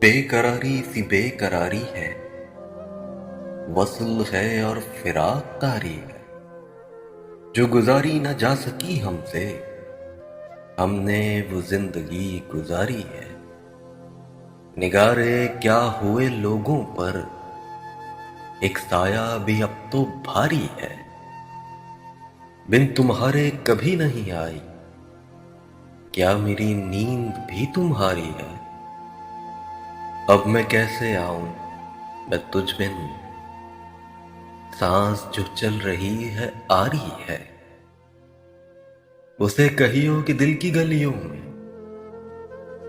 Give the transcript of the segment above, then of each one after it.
बेकरारी सी बेकरारी है, वस्ल है और फिराक तारी है, जो गुजारी न जा सकी हमसे, हमने वो जिंदगी गुजारी है। निगारे क्या हुए लोगों पर, एक साया भी अब तो भारी है। बिन तुम्हारे कभी नहीं आई, क्या मेरी नींद भी तुम्हारी है। अब मैं कैसे आऊं मैं तुझ बिन, सांस जो चल रही है आ रही है। उसे कहियो कि दिल की गलियों में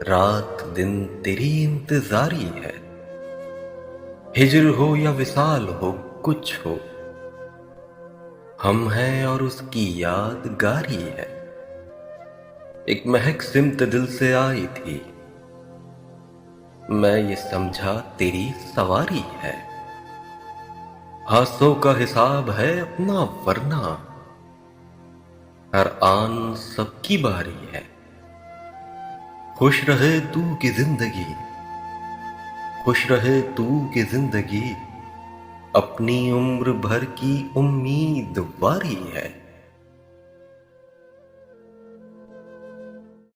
रात दिन तेरी इंतजारी है। हिजर हो या विसाल हो कुछ हो, हम हैं और उसकी यादगारी है। एक महक सिमत दिल से आई थी, मैं ये समझा तेरी सवारी है। हाथों का हिसाब है अपना वरना, हर आन सबकी बारी है। खुश रहे तू की जिंदगी, खुश रहे तू की जिंदगी, अपनी उम्र भर की उम्मीदवारी है।